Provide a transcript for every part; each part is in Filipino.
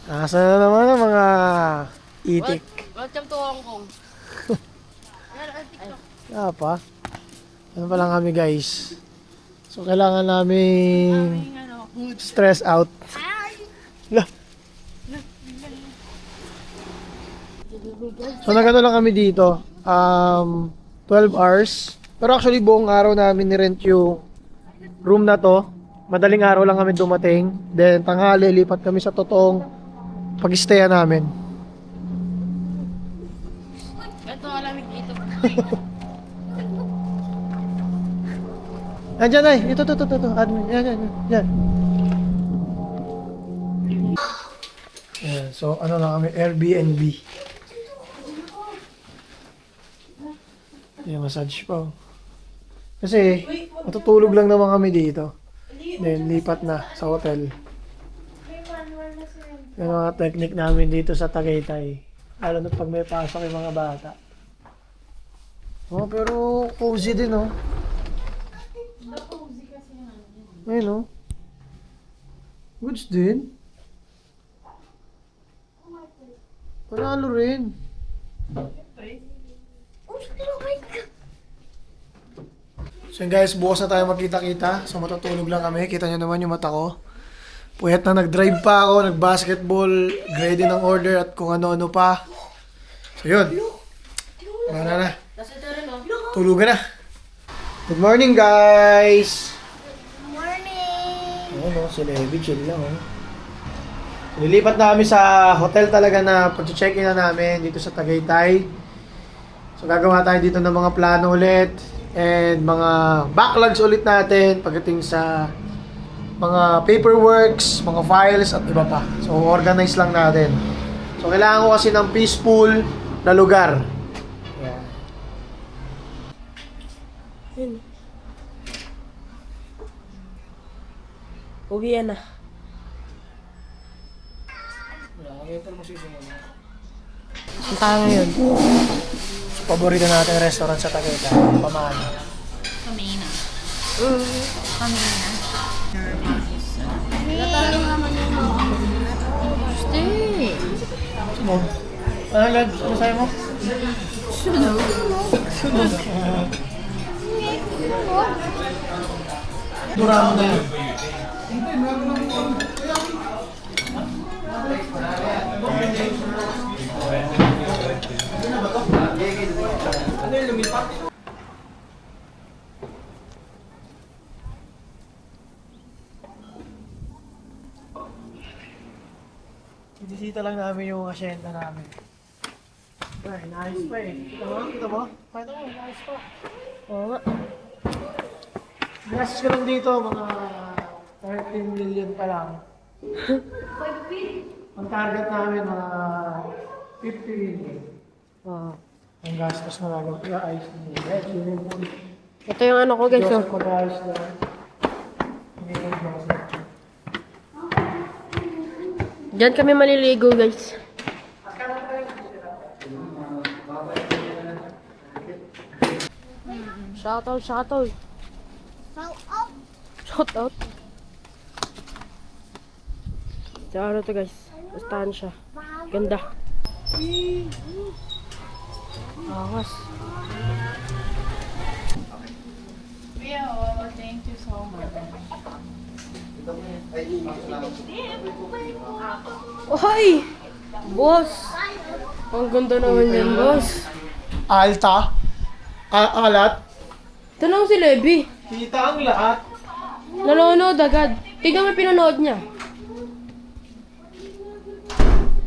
Asa na naman ang mga itik? Welcome to Hong Kong. Kaya pa. Ano pa lang kami guys. So kailangan namin stress out. Lah. So nagano lang kami dito. 12 hours. Pero actually buong araw namin ni-rent yung room na to. Madaling araw lang kami dumating. Then tanghali lipat kami sa totoong pag-stayan namin. Ito alamig dito. Andiyan ay, ito. Admin, yan. Ayan, so ano lang kami, Airbnb. Yung massage pa. Oh. Kasi matutulog lang naman kami dito. Then lipat na sa hotel. Yung mga technique namin dito sa Tagaytay. Lalo na pag may pasok yung mga bata. Oh, pero cozy din oh. Ayun oh. Goods din. Panalo rin. So yun guys, bukas na tayo magkita-kita. So matutulog lang kami. Kita nyo naman yung mata ko. Puyat na nag-drive pa ako, nag-basketball, grade ng order at kung ano-ano pa. So yun. Bara na. Tulugan na. Good morning guys! Good morning! Ayun o, si Levi, chill lang o. Lilipat na kami sa hotel talaga na pag-check-in na namin dito sa Tagaytay. So gagawa tayo dito ng mga plano ulit and mga backlogs ulit natin pagdating sa mga paperworks, mga files at iba pa. So organize lang natin. So kailangan ko kasi ng peaceful na lugar. Yeah. Uwi na. Ang tayo ngayon. So, paborito natin restaurant sa Tagaytay. Pamana. Kamina. Stay. Mo. Ano lad? Ano sa'yo mo? Sunog. Dura mo na yun. Ano yung lumipat? Bisita lang namin yung asyenda namin. Ay, nice pa eh. Kita mo? Pakita mo, nice pa. Oo nga. Gastos ko lang dito, mga 13 million pa lang. Ang target namin, mga 50 million. Wow. Ang gastos na lang. Kaya ayos na yun. Swimming pool. Ito yung ano ko guys. Joseph mag-ayos na. Hindi lang Joseph. Diyan kami maliligo guys. Shoutout. Shout out! Shoutout. Sa ano to guys? Bastahan siya. Ganda. Awas. Thank you so much. Oy! Boss! Ang ganda naman yan, boss. Alta? Alat? Tanong si Levi. Kita ang lahat. Nanonood agad. Tingnan mo pinanood niya.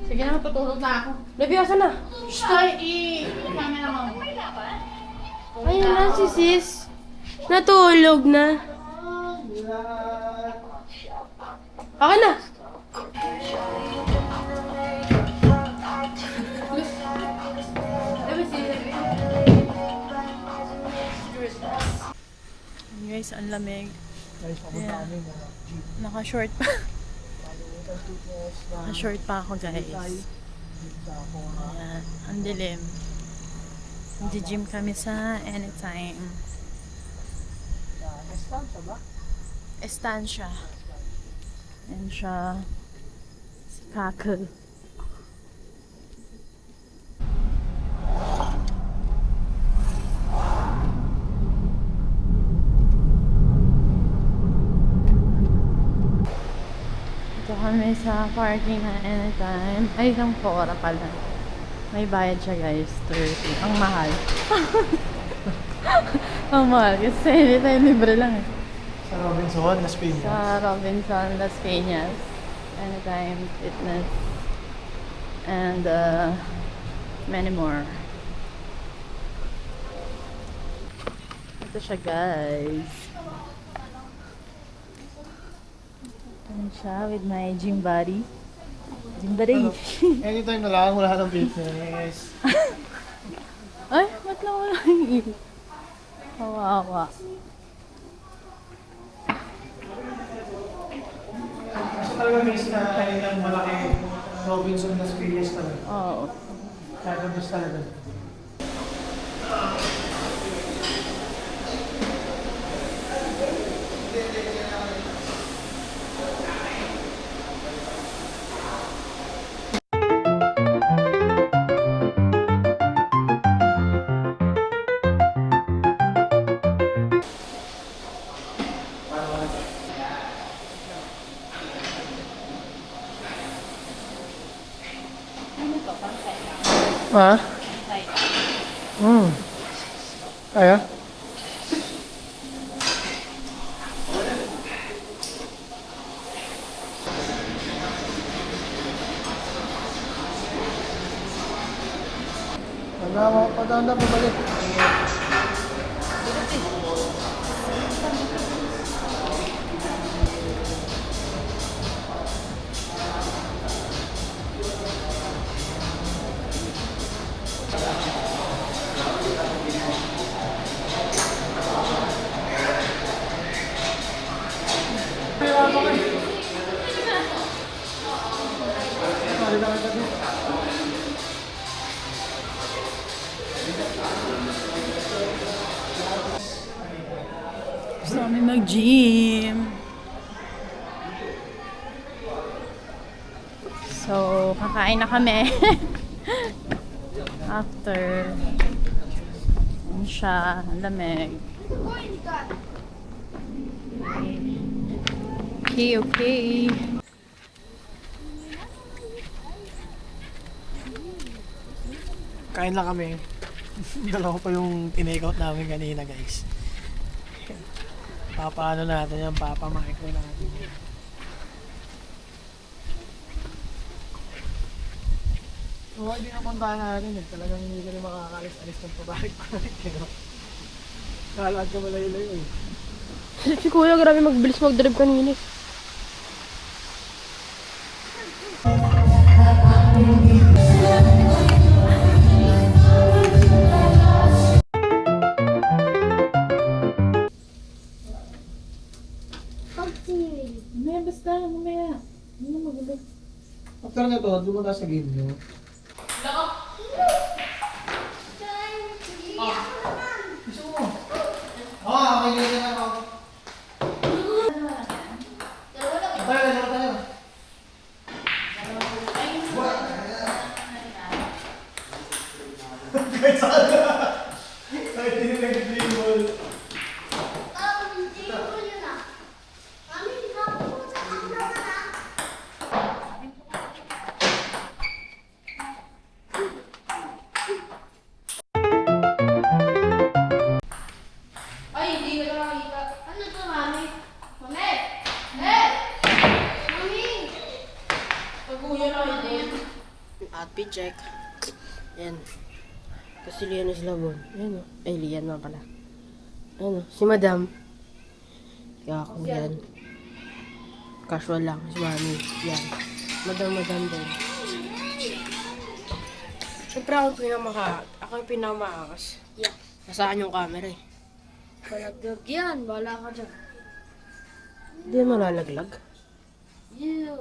Sige na, matutulog na ako. Levi, asan na? Camera mo. Ayun na si sis. Natulog na. Akin na. Guys, ang lamig. Guys, papunta kami na. Naka-short pa. Naka-short pa ako, guys. Ayan, ang dilim. Nag-gym kami sa Anytime. Estancia. Ayan siya. Kakel. Ito kami sa parking na anytime. Ay, isang Fora pala. May bayad siya guys, 30. Ang mahal. Ang mahal kasi anytime libre lang eh. Sa Robinson, Las Piñas. Sa Robinson, Las Peñas. Anytime Fitness. And many more. Ito siya guys. Ito siya with my gym buddy. Gym buddy. Anytime na lang, wala ng fitness. Ay, ba't lang wala yung iyo? Kawawa. Kasi talaga miss na anytime malaki Robinson, Las Piñas talaga. Oo. Kaya miss talaga. Ha? Kaya? Paganda po balik. Gusto kami mag-gym. So, kakain na kami. After. Ano siya, ang lamig. Okay, okay. Kain lang kami. Dalawa pa yung tinake out namin kanina guys. Papaano natin yan, papamicro natin yan. So, hindi na puntahan natin eh. Talagang hindi ka rin makakalis-alis ng pabalik-balik. Kalad ka malayo-layo eh. Si Kuya, grabe magbilis mag-drive kanina. Mamaya, basta. Mamaya. Hindi na magulo. After na to, dumunta sa game nyo. Gusto mo? Okay, ganyan ako. Tayo. Kahit hindi nag-dribble. Ay, hindi ko na makita. Ano to, mami? Mami! Eh! Mami! Pag-uya na ito. Outfit check. Ayan. Kasi Lian na sila mo. Ayan o. Ay, Lian na pala. Ayan o. Si Madam. Kaya ako yan. Casual lang. Si Mami. Yan. Madam din. Siyempre ako yung pinamaakas. Yeah. Nasaan yung camera eh? Palagdag yan. Bala ka dyan. Hindi yan malalaglag. Yeah.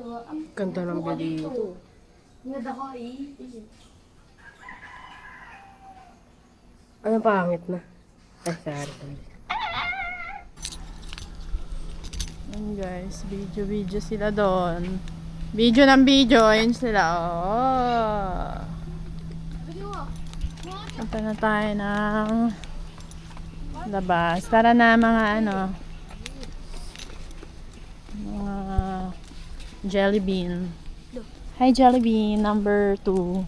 Ganda ng video dito. Ingad ako eh. Ano pangit na? Ay, sorry. Ayan guys, video sila doon. Video ng video. Ayun sila. Oh. Punta na tayo ng labas. Tara na mga ano. Mga jelly bean. Hi jelly bean number 2.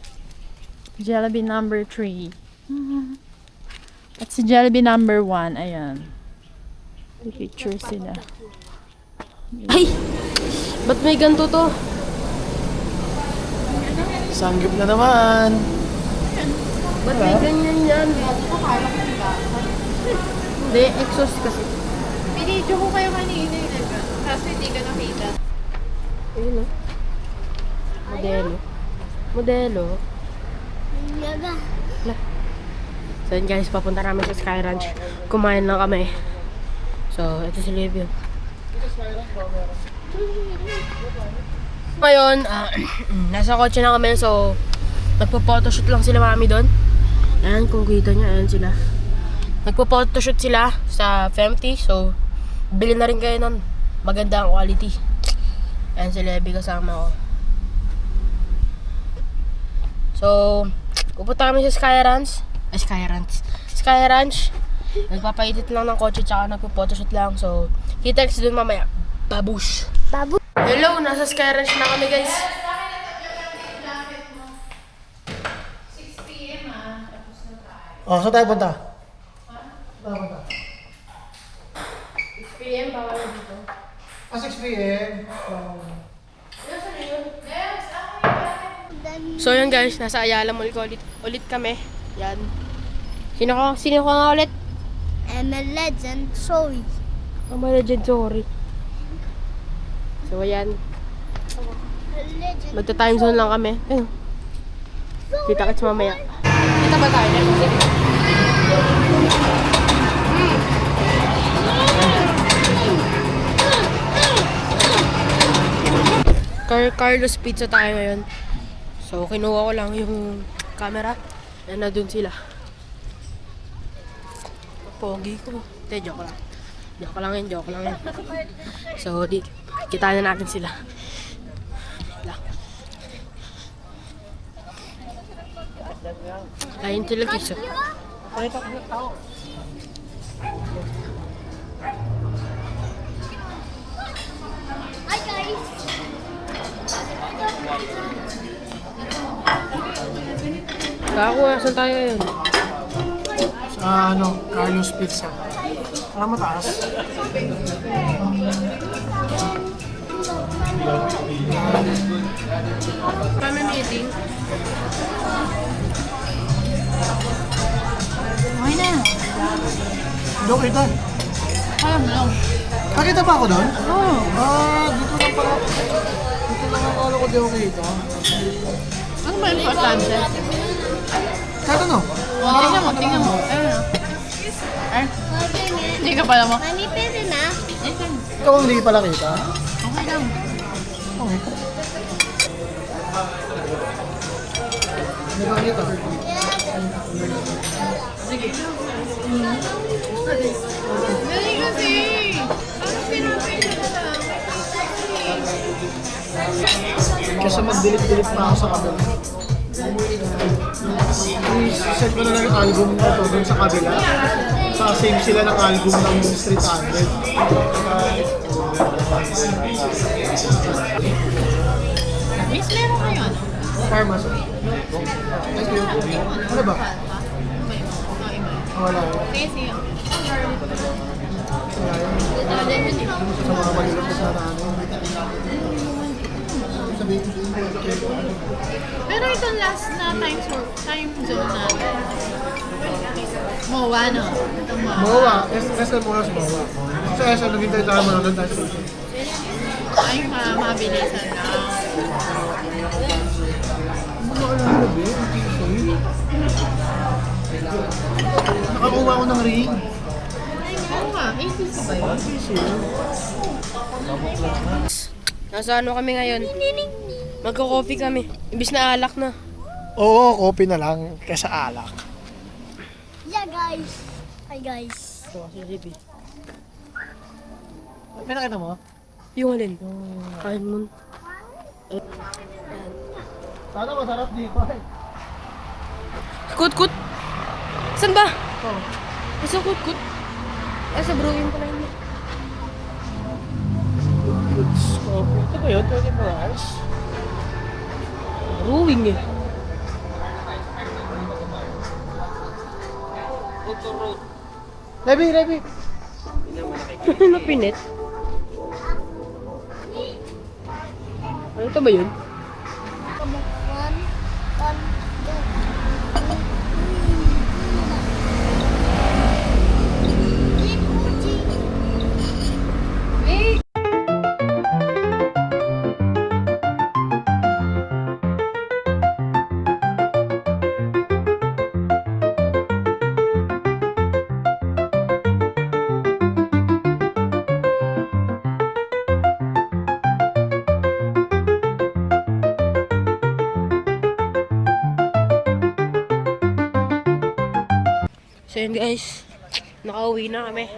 Jelly bean number 3. At si jelly bean number 1. Ayan. May picture sila. Ay! Ba't may ganito to? Sanggip na naman. Ba't may ganyan yan? Hindi, exhaust kasi. Binidyo ko kayo kanina yun. Kaso hindi ka nakita. Ayun o. Modelo. Modelo. Wala. So yun guys, papunta namin sa Sky Ranch. Kumain lang kami. So, ito si Livio. Ngayon, nasa kotse na kami. So, nagpo-photoshoot lang sila mami doon. Ayan, kung kita nyo, ayan sila. Nagpo-photoshoot sila sa Femty. So, bili na rin kayo nun. Maganda ang quality. Ayan si Levi kasama ko. So, pupunta kami sa Sky Ranch. Sky Ranch. Nagpapaedit lang ng kotse tsaka nagpo-photoshoot lang. So, kita-text dun mamaya. Babush. Hello, nasa Sky Ranch na kami guys. 6 p.m. Oh, saan tayo punta? Saan tayo punta? 6 p.m. bawal na dito. 6 p.m. So yun guys, nasa Ayala Mall ko ulit kami. Yan. Sino ko nga ulit? ML Legend, sorry. My Legend, sorry. So ayan, magta-time zone lang kami. Ayun. Kita-kits mamaya. Kita ba tayo? Carlos Pizza tayo ngayon. So kinuha ko lang yung camera. Ayan na dun sila. Pogi ko. Hindi, joke lang. Joke lang yun. So, kita na natin sila. Ayun sila kiso. Hi guys! Kako, saan tayo yun? Sa Carlos Pizza. Parang mataas. Kami meeting. Okay na. Doon kita. Kaya mo lang. Nakita pa ako doon? Oo. Dito lang pala. Dito lang ang akala ko di ako kita. Ano ba yung importante? Kahit ano? Tingnan mo. Ayun na. Ay, hindi ka pala mo. Mami, pwede na? Ikaw ang hindi pala kita? Okay lang. Okay. Hindi ba kita? Dali kasi! Ang pinapay na lang. Kasi magdilit-dilit pa ako sa kabila. I-send ko na lang yung album na to dun sa kabila. Sa same sila ng album ng Street 100. Miss, meron kayo ano? Pharmacy. Thank you. Ano ba? Wala. Kasi yun. Wala yun. Sa mga malilap na sana ano. Pero itong last na time zone natin. MOA, no? Itong MOA. SM Mall sa MOA. Sa SM, naghintay tayo manonood tayo sa susunod. Ay, mabilisan na. Ano ka lang gabi? Nakakuha ko ng ring. Oo nga, 80 ba yun? Nasa ano kami ngayon? Magko-coffee kami. Ibis na alak na. Oo, kopi na lang kaysa alak. Yeah guys! Hi guys! Ito kasi Libby. Pinakita mo? Yung alin? Kain mo. Sana masarap dito eh. Kut-kut! Saan ba? Sa kut-kut. Sa brewing pala yun. Goods coffee. Ito ba yun? 24 hours? Brewing eh. Rebi! Ano pinit? Ano ito ba yun? So yun guys, nakauwi na kami.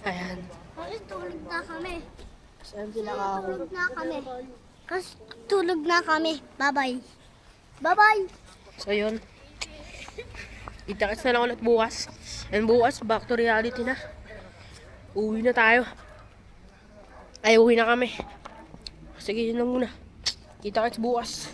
Ayan. Kasi tulog na kami. Saan sila kakauwi? Tulog na kami. Kasi tulog na kami. Bye-bye. Bye-bye. So yun. Itakits na lang ulit bukas. And bukas, back to reality na. Uwi na tayo. Ay, uwi na kami. Sige, yun lang muna. Kita-kits bukas.